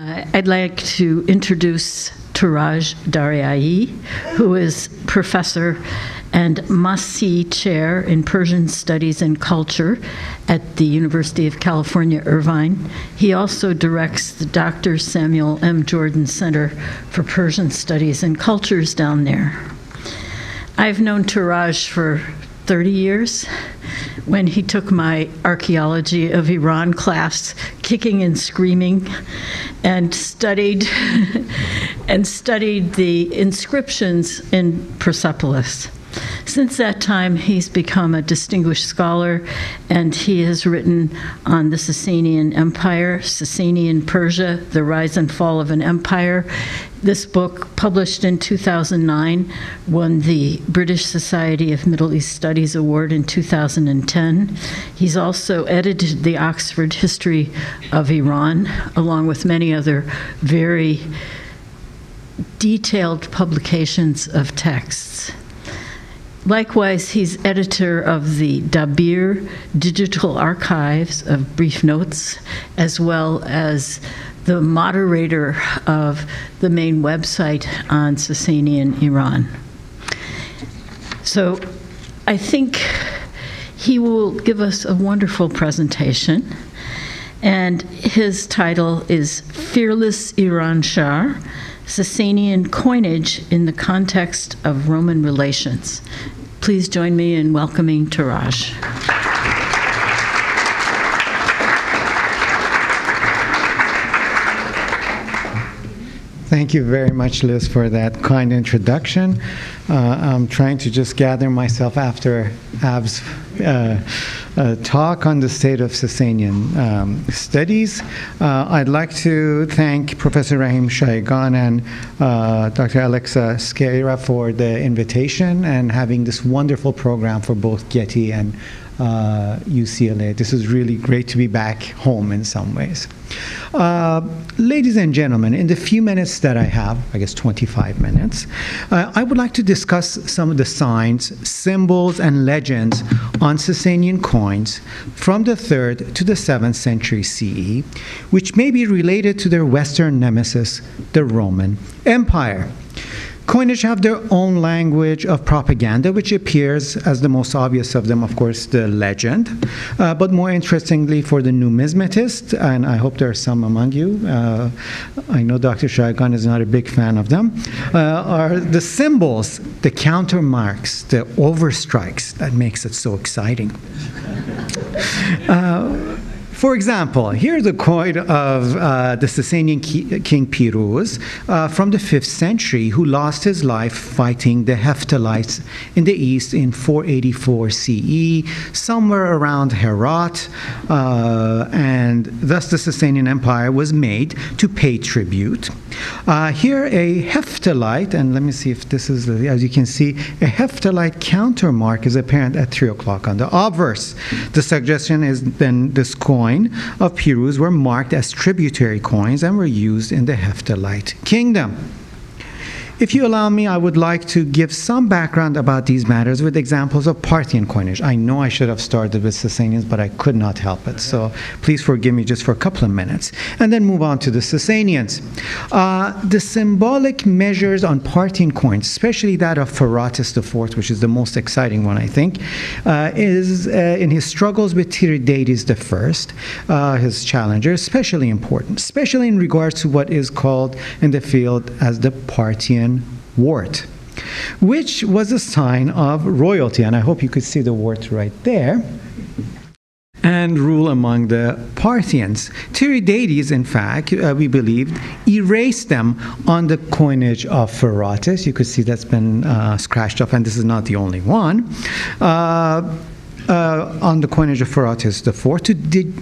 I'd like to introduce Touraj Daryaee, who is professor and Masi Chair in Persian Studies and Culture at the University of California, Irvine. He also directs the Dr. Samuel M. Jordan Center for Persian Studies and Cultures down there. I've known Touraj for 30 years. When he took my archaeology of Iran class, kicking and screaming, and studied the inscriptions in Persepolis. Since that time, he's become a distinguished scholar, and he has written on the Sasanian Empire, Sasanian Persia, the rise and fall of an empire. This book, published in 2009, won the British Society of Middle East Studies Award in 2010. He's also edited the Oxford History of Iran, along with many other very detailed publications of texts. Likewise, he's editor of the Dabir Digital Archives of Brief Notes, as well as the moderator of the main website on Sasanian Iran. So I think he will give us a wonderful presentation, and his title is Fearless Ērānšahr, Sasanian Coinage in the Context of Roman Relations. Please join me in welcoming Touraj. Thank you very much, Liz, for that kind introduction. I'm trying to just gather myself after Ab's talk on the state of Sasanian studies. I'd like to thank Professor Rahim Shaigan and Dr. Alexa Skeira for the invitation and having this wonderful program for both Getty and UCLA. This is really great to be back home in some ways. Ladies and gentlemen, in the few minutes that I have, I guess 25 minutes, I would like to discuss some of the signs, symbols, and legends on Sasanian coins from the 3rd to the 7th century CE, which may be related to their Western nemesis, the Roman Empire. Coinage have their own language of propaganda, which appears as the most obvious of them, of course, the legend. But more interestingly for the numismatist, and I hope there are some among you, I know Dr. Shaigan is not a big fan of them, are the symbols, the counter marks, the overstrikes that makes it so exciting. For example, here's a coin of the Sasanian king Piruz from the 5th century, who lost his life fighting the Hephthalites in the east in 484 CE, somewhere around Herat, and thus the Sasanian Empire was made to pay tribute. Here a Hephthalite, and let me see if this is, as you can see, a Hephthalite counter mark is apparent at 3 o'clock on the obverse. The suggestion is then this coin of Piruz were marked as tributary coins and were used in the Hephthalite kingdom. If you allow me, I would like to give some background about these matters with examples of Parthian coinage. I know I should have started with Sasanians, but I could not help it. So please forgive me just for a couple of minutes. And then move on to the Sasanians. The symbolic measures on Parthian coins, especially that of Pheroras IV, which is the most exciting one, I think, is in his struggles with Tiridates I, his challenger, especially important, especially in regards to what is called in the field as the Parthian wart, which was a sign of royalty, and I hope you could see the wart right there, and rule among the Parthians. Tiridates, in fact, we believed, erased them on the coinage of Pheroras. You could see that's been scratched off, and this is not the only one. On the coinage of Pheroras IV to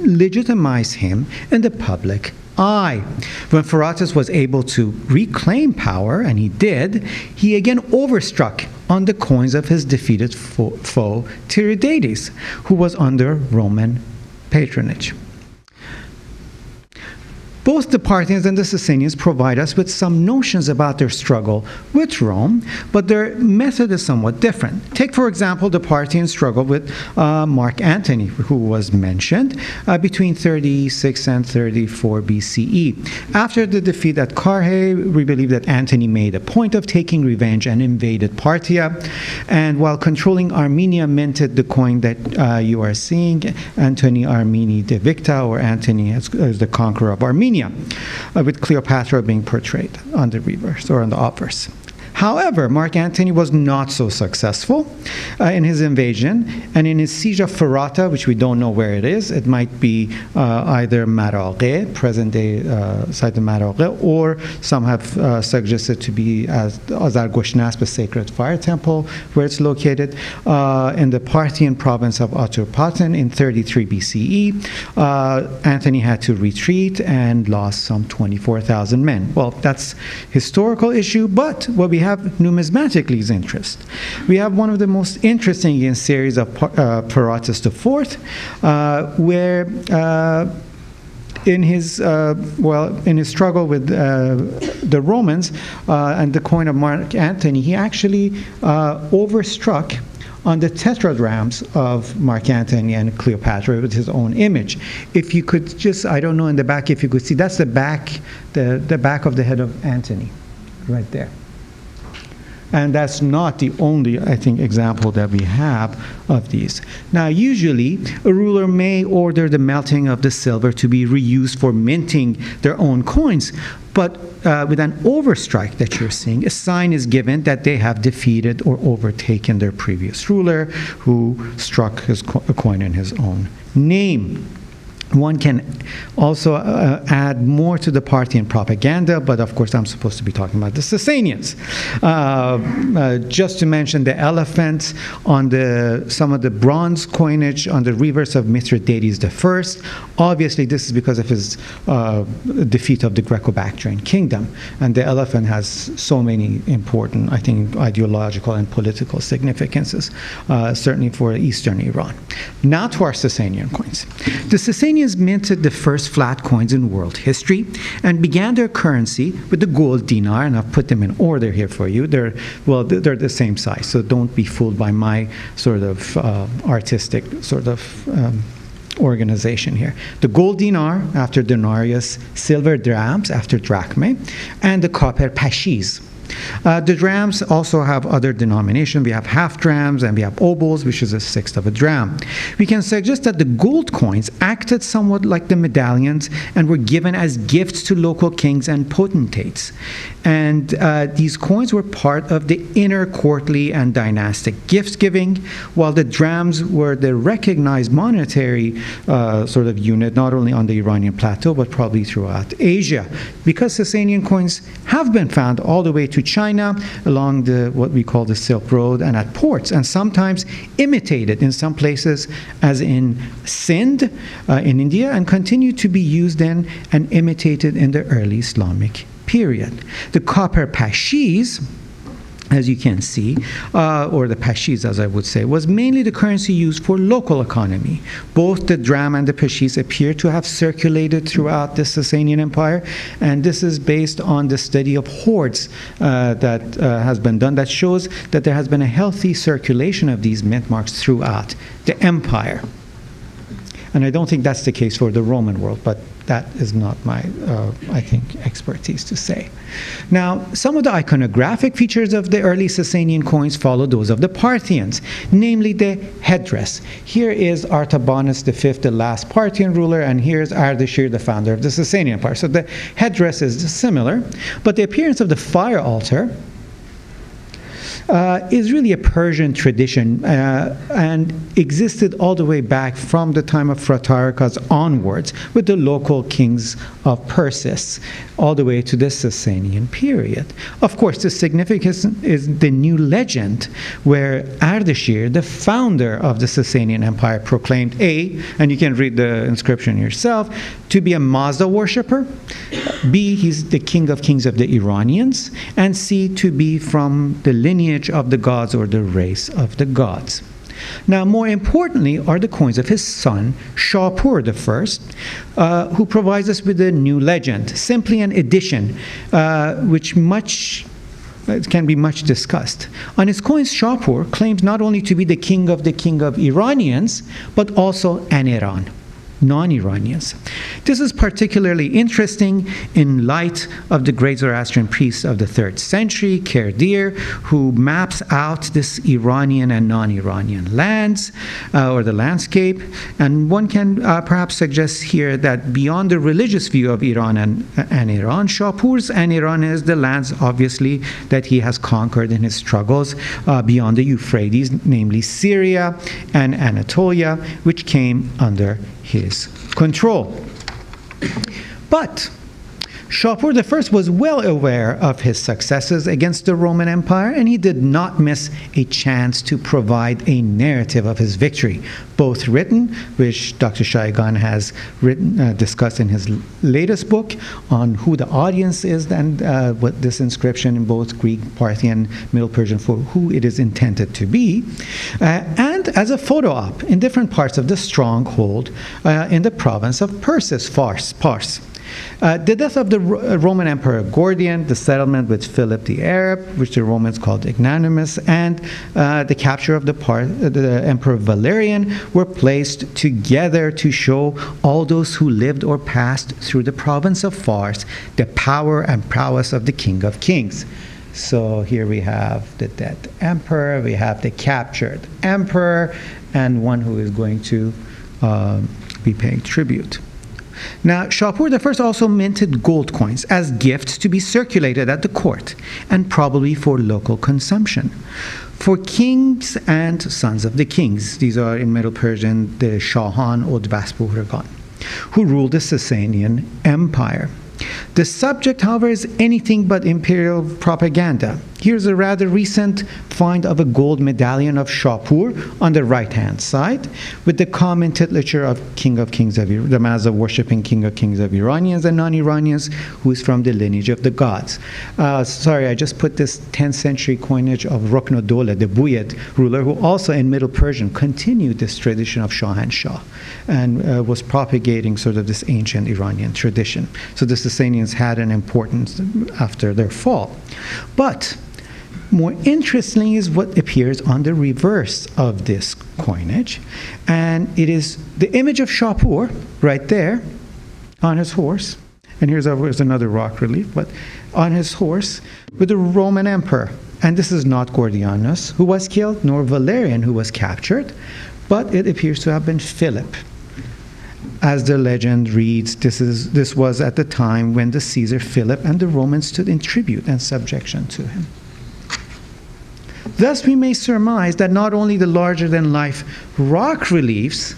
legitimize him in the public eye. When Pheroras was able to reclaim power, and he did, he again overstruck on the coins of his defeated foe Tiridates, who was under Roman patronage. Both the Parthians and the Sasanians provide us with some notions about their struggle with Rome, but their method is somewhat different. Take, for example, the Parthian struggle with Mark Antony, who was mentioned, between 36 and 34 BCE. After the defeat at Carrhae, we believe that Antony made a point of taking revenge and invaded Parthia, and while controlling Armenia, minted the coin that you are seeing, Antony Armeni de Victa, or Antony as the conqueror of Armenia, with Cleopatra being portrayed on the reverse or on the obverse. However, Mark Antony was not so successful in his invasion, and in his siege of Ferrata, which we don't know where it is, it might be either Maraghe, present-day site of Maraghe, or some have suggested to be as Azar-Goshnasp, the sacred fire temple, where it's located, in the Parthian province of Aturpatan in 33 BCE. Antony had to retreat and lost some 24,000 men. Well, that's historical issue, but what we have numismatically is interest. We have one of the most interesting series of Peratus IV, where in his struggle with the Romans and the coin of Mark Antony, he actually overstruck on the tetradrachms of Mark Antony and Cleopatra with his own image. If you could just, I don't know in the back if you could see, that's the back of the head of Antony, right there. And that's not the only, I think, example that we have of these. Now, usually, a ruler may order the melting of the silver to be reused for minting their own coins, but with an overstrike that you're seeing, a sign is given that they have defeated or overtaken their previous ruler, who struck a coin in his own name. One can also add more to the Parthian propaganda, but of course I'm supposed to be talking about the Sasanians. Just to mention the elephant on some of the bronze coinage on the reverse of Mithridates I. Obviously, this is because of his defeat of the Greco-Bactrian kingdom, and the elephant has so many important, I think, ideological and political significances, certainly for Eastern Iran. Now to our Sasanian coins. The Sasanians minted the first flat coins in world history and began their currency with the gold dinar, and I've put them in order here for you. They're the same size, so don't be fooled by my sort of artistic sort of organization here. The gold dinar after denarius, silver drachms after drachmae, and the copper pashis. The drams also have other denominations. We have half drams and we have obols, which is a sixth of a dram. We can suggest that the gold coins acted somewhat like the medallions and were given as gifts to local kings and potentates. And these coins were part of the inner courtly and dynastic gift-giving, while the drams were the recognized monetary sort of unit, not only on the Iranian plateau, but probably throughout Asia. Because Sasanian coins have been found all the way to China, along what we call the Silk Road, and at ports, and sometimes imitated in some places, as in Sindh in India, and continue to be used then and imitated in the early Islamic period. The copper pashis, as you can see, or the pashis as I would say, was mainly the currency used for local economy. Both the dram and the pashis appear to have circulated throughout the Sasanian Empire, and this is based on the study of hoards that has been done that shows that there has been a healthy circulation of these mint marks throughout the empire. And I don't think that's the case for the Roman world, but that is not my, I think, expertise to say. Now, some of the iconographic features of the early Sasanian coins follow those of the Parthians, namely the headdress. Here is Artabanus V, the last Parthian ruler, and here's Ērānšahr, the founder of the Sasanian Empire. So the headdress is similar, but the appearance of the fire altar is really a Persian tradition and existed all the way back from the time of Phraatarchus onwards with the local kings of Persis all the way to the Sasanian period. Of course, the significance is the new legend where Ērānšahr, the founder of the Sasanian Empire, proclaimed A, and you can read the inscription yourself, to be a Mazda worshipper, B, he's the king of kings of the Iranians, and C, to be from the lineage of the gods or the race of the gods. Now, more importantly are the coins of his son, Shapur I, who provides us with a new legend, simply an addition, which can be much discussed. On his coins, Shapur claims not only to be the king of Iranians, but also an Iran, non-Iranians. This is particularly interesting in light of the great Zoroastrian priest of the 3rd century, Kerdir, who maps out this Iranian and non-Iranian lands, or the landscape. And one can perhaps suggest here that beyond the religious view of Iran and Iran, Shapur's and Iran is the lands, obviously, that he has conquered in his struggles beyond the Euphrates, namely Syria and Anatolia, which came under his control. But Shapur I was well aware of his successes against the Roman Empire, and he did not miss a chance to provide a narrative of his victory, both written, which Dr. Shaigan has discussed in his latest book on who the audience is and what this inscription in both Greek, Parthian, Middle Persian for who it is intended to be, and as a photo op in different parts of the stronghold in the province of Persis, Pars. The death of the Roman Emperor Gordian, the settlement with Philip the Arab, which the Romans called ignominious, and the capture of the Emperor Valerian were placed together to show all those who lived or passed through the province of Fars the power and prowess of the King of Kings. So here we have the dead emperor, we have the captured emperor, and one who is going to be paying tribute. Now, Shapur I also minted gold coins as gifts to be circulated at the court, and probably for local consumption. For kings and sons of the kings, these are in Middle Persian the Shahan or Dvasburgan, who ruled the Sasanian Empire. The subject, however, is anything but imperial propaganda. Here's a rather recent find of a gold medallion of Shapur on the right-hand side, with the common titulature of King of Kings of the Mazda worshipping King of Kings of Iranians and non-Iranians, who is from the lineage of the gods. Sorry, I just put this 10th century coinage of Rukn-ud-Dawla, the Buyid ruler, who also in Middle Persian continued this tradition of Shahanshah and was propagating sort of this ancient Iranian tradition. So the Sasanians had an importance after their fall. But more interestingly is what appears on the reverse of this coinage, and it is the image of Shapur right there on his horse, and here's another rock relief, but on his horse with the Roman emperor. And this is not Gordianus, who was killed, nor Valerian, who was captured, but it appears to have been Philip. As the legend reads, this was at the time when the Caesar Philip and the Romans stood in tribute and subjection to him. Thus, we may surmise that not only the larger-than-life rock reliefs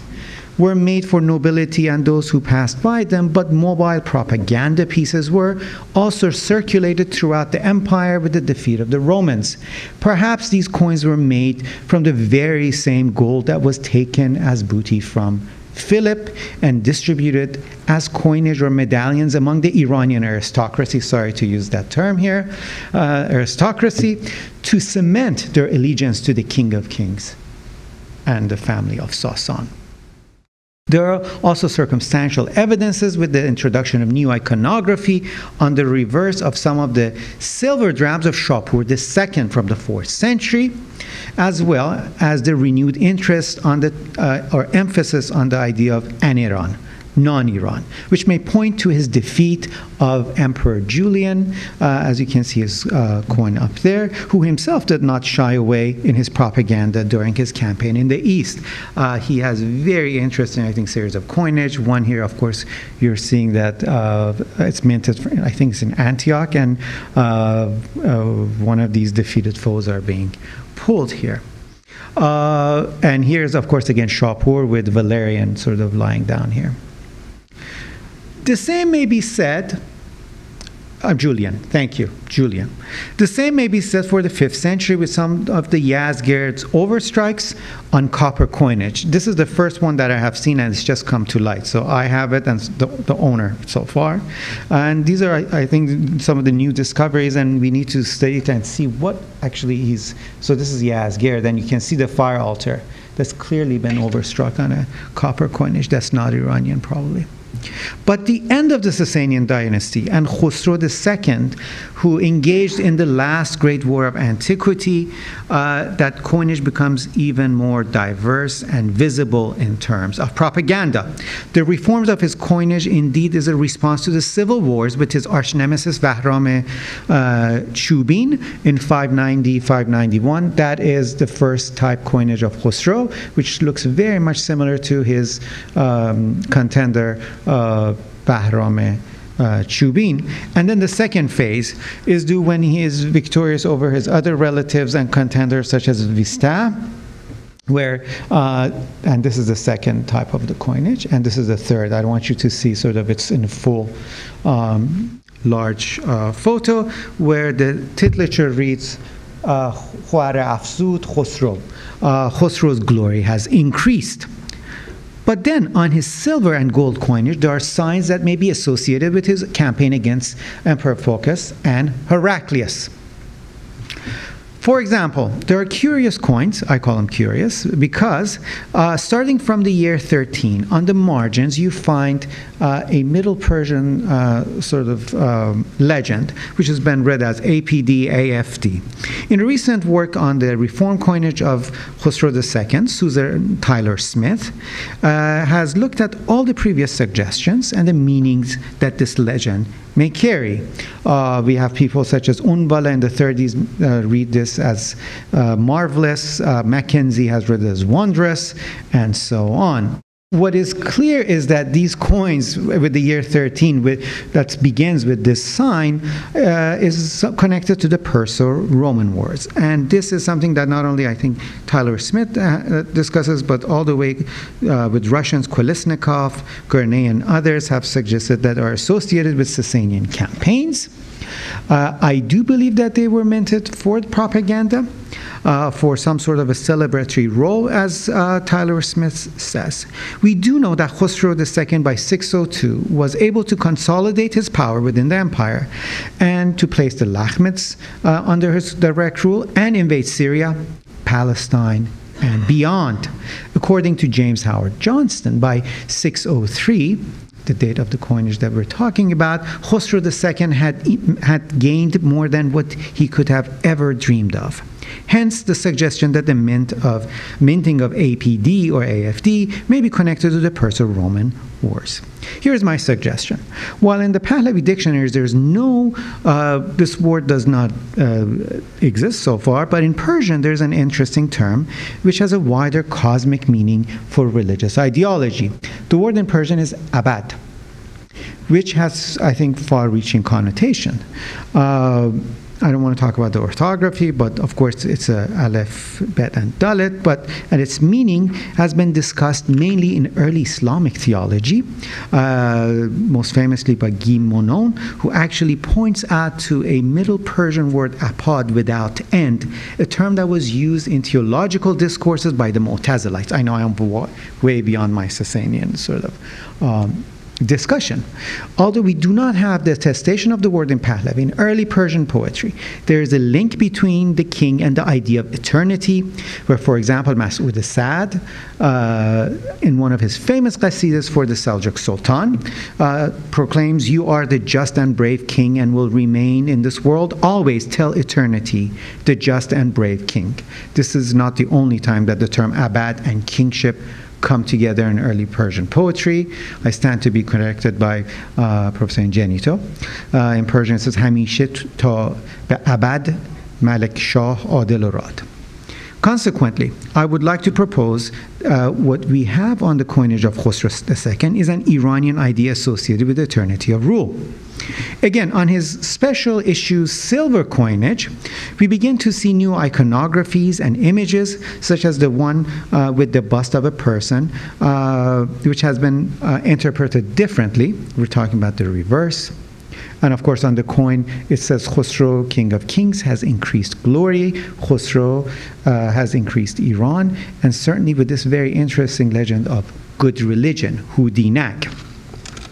were made for nobility and those who passed by them, but mobile propaganda pieces were also circulated throughout the empire with the defeat of the Romans. Perhaps these coins were made from the very same gold that was taken as booty from Philip and distributed as coinage or medallions among the Iranian aristocracy, sorry to use that term here, aristocracy, to cement their allegiance to the King of Kings and the family of Sasan. There are also circumstantial evidences with the introduction of new iconography on the reverse of some of the silver drams of Shapur II from the 4th century, as well as the renewed interest on or emphasis on the idea of an Iran, non-Iran, which may point to his defeat of Emperor Julian, as you can see his coin up there, who himself did not shy away in his propaganda during his campaign in the East. He has very interesting, I think, series of coinage. One here, of course, you're seeing that it's minted, I think it's in Antioch, and one of these defeated foes are being pulled here. And here's, of course, again, Shapur with Valerian sort of lying down here. The same may be said, Julian, thank you, Julian. The same may be said for the 5th century with some of the Yazgirds overstrikes on copper coinage. This is the first one that I have seen, and it's just come to light. So I have it, and the owner so far. And these are, I think, some of the new discoveries, and we need to study it and see what actually he's. So this is Yazgird, and you can see the fire altar that's clearly been overstruck on a copper coinage that's not Iranian, probably. But the end of the Sasanian dynasty and Khosrow II, who engaged in the last great war of antiquity, that coinage becomes even more diverse and visible in terms of propaganda. The reforms of his coinage indeed is a response to the civil wars with his arch nemesis Bahram Chubin in 590-591. That is the first type coinage of Khosrow, which looks very much similar to his contender Bahram Chubin. And then the second phase is due when he is victorious over his other relatives and contenders such as Vista, where, and this is the second type of the coinage, and this is the third. I want you to see sort of it's in full large photo, where the titulature reads, Khwar Afzud Khosrow. Khosrow's glory has increased. But then on his silver and gold coinage, there are signs that may be associated with his campaign against Emperor Phocas and Heraclius. For example, there are curious coins. I call them curious because starting from the year 13, on the margins you find a Middle Persian sort of legend, which has been read as APD, AFD. In a recent work on the reform coinage of Khosrow II, Susan Tyler Smith has looked at all the previous suggestions and the meanings that this legend may carry. We have people such as Unbala in the 30s read this as marvelous, Mackenzie has read it as wondrous, and so on. What is clear is that these coins with the year 13 that begins with this sign is connected to the Perso-Roman wars. And this is something that not only I think Tyler Smith discusses, but all the way with Russians, Kolesnikov, Gurney, and others have suggested that are associated with Sasanian campaigns. I do believe that they were minted for propaganda, for some sort of a celebratory role, as Tyler Smith says. We do know that Khosrow II by 602 was able to consolidate his power within the empire and to place the Lakhmids under his direct rule and invade Syria, Palestine, and beyond. According to James Howard Johnston, by 603, the date of the coinage that we're talking about, Khosrow II had gained more than what he could have ever dreamed of. Hence, the suggestion that the minting of APD or AFD may be connected to the Perso-Roman wars. Here's my suggestion. While in the Pahlavi dictionaries there's no, this word does not exist so far, but in Persian there's an interesting term which has a wider cosmic meaning for religious ideology. The word in Persian is abad, which has, I think, far-reaching connotation. I don't want to talk about the orthography, but of course it's a aleph, bet, and dalet, and its meaning has been discussed mainly in early Islamic theology, most famously by Guy Monon, who actually points out to a Middle Persian word apad, without end, a term that was used in theological discourses by the Mu'tazilites. I know I am way beyond my Sasanian sort of discussion. Although we do not have the attestation of the word in Pahlavi, in early Persian poetry, there is a link between the king and the idea of eternity, where, for example, Mas'ud as-Sa'd, in one of his famous qasidas for the Seljuk Sultan, proclaims, "You are the just and brave king and will remain in this world always till eternity, the just and brave king." This is not the only time that the term abad and kingship come together in early Persian poetry. I stand to be corrected by Professor Ingenito. In Persian it says, "Hamishe ta be abad Malik Shah adil rad." Consequently, I would like to propose what we have on the coinage of Khosrow II is an Iranian idea associated with eternity of rule. Again, on his special issue silver coinage, we begin to see new iconographies and images, such as the one with the bust of a person, which has been interpreted differently. We're talking about the reverse. And of course, on the coin, it says Khosrow, King of Kings, has increased glory. Khosrow has increased Iran. And certainly with this very interesting legend of good religion, Hudinak,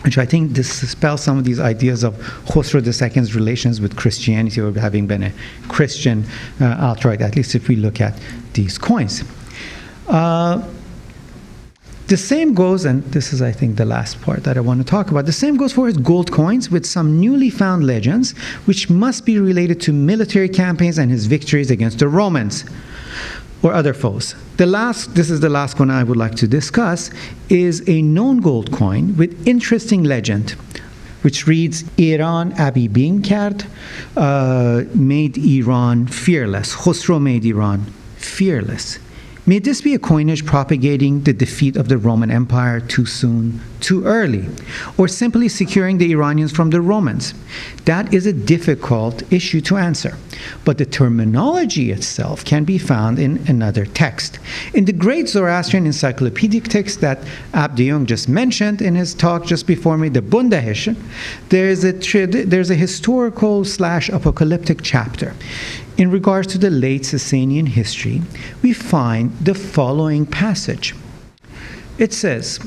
which I think dispels some of these ideas of Khosrow II's relations with Christianity, or having been a Christian outright, at least if we look at these coins. The same goes, and this is, I think, the last part that I want to talk about. The same goes for his gold coins with some newly found legends, which must be related to military campaigns and his victories against the Romans or other foes. This is the last one I would like to discuss, is a known gold coin with interesting legend, which reads, Iran abi bin kard, made Iran fearless. Khosrow made Iran fearless. May this be a coinage propagating the defeat of the Roman Empire too soon, too early, or simply securing the Iranians from the Romans? That is a difficult issue to answer, but the terminology itself can be found in another text. In the great Zoroastrian encyclopedic text that Abdiyung just mentioned in his talk just before me, the Bundahesh, there's a historical/apocalyptic chapter. In regards to the late Sasanian history, we find the following passage. It says,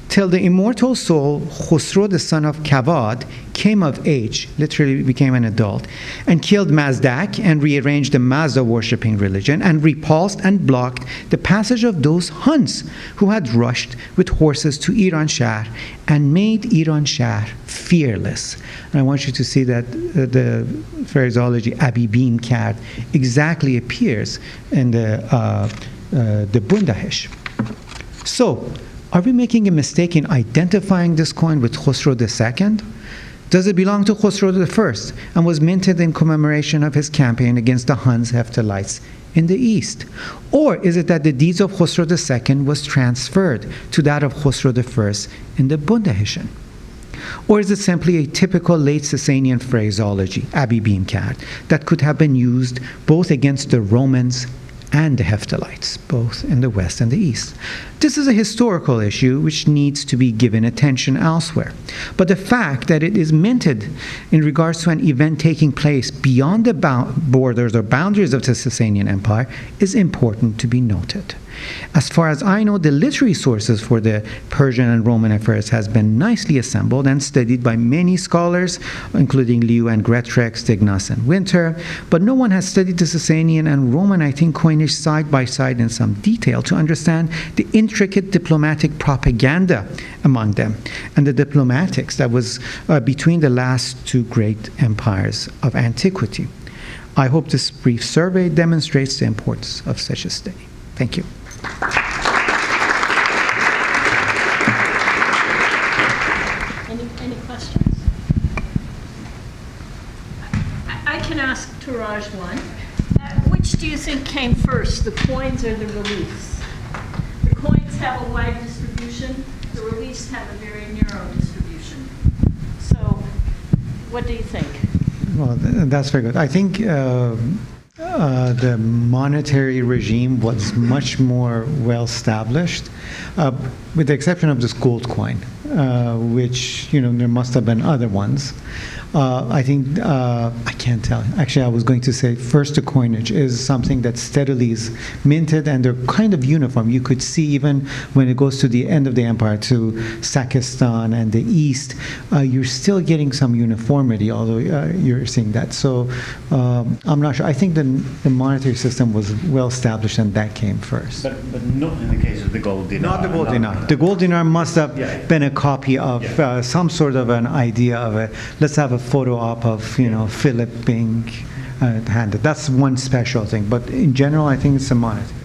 till the immortal soul Khosrow, the son of Kavad, came of age, literally became an adult, and killed Mazdak and rearranged the Mazda-worshipping religion and repulsed and blocked the passage of those Huns who had rushed with horses to Ērānšahr and made Ērānšahr fearless. And I want you to see that the phraseology abi bin kard exactly appears in the Bundahesh. So, are we making a mistake in identifying this coin with Khosrow II? Does it belong to Khosrow I and was minted in commemoration of his campaign against the Huns Hephthalites in the east? Or is it that the deeds of Khosrow II was transferred to that of Khosrow I in the Bundaheshan? Or is it simply a typical late Sasanian phraseology, abi bin kard, that could have been used both against the Romans and the Hephthalites, both in the west and the east? This is a historical issue which needs to be given attention elsewhere. But the fact that it is minted in regards to an event taking place beyond the borders or boundaries of the Sasanian Empire is important to be noted. As far as I know, the literary sources for the Persian and Roman affairs has been nicely assembled and studied by many scholars, including Liu and Gretrek, Stignas and Winter, but no one has studied the Sasanian and Roman, I think, coinage side by side in some detail to understand the intricate diplomatic propaganda among them and the diplomatics that was between the last two great empires of antiquity. I hope this brief survey demonstrates the importance of such a study. Thank you. Any questions? I can ask Touraj one. Which do you think came first, the coins or the reliefs? The coins have a wide distribution. The reliefs have a very narrow distribution. So, what do you think? Well, that's very good. I think the monetary regime was much more well established, with the exception of this gold coin, which, there must have been other ones. I think, I can't tell. Actually, I was going to say first the coinage is something that steadily is minted, and they're kind of uniform. You could see even when it goes to the end of the empire, to Sakistan and the east, you're still getting some uniformity, although you're seeing that. So I'm not sure. I think the monetary system was well established, and that came first. But not in the case of the gold dinar. Not the gold dinar. The gold dinar must have been a copy of some sort of an idea of a, let's have a photo op of, Philip being handed. That's one special thing. But in general, I think it's a monetary.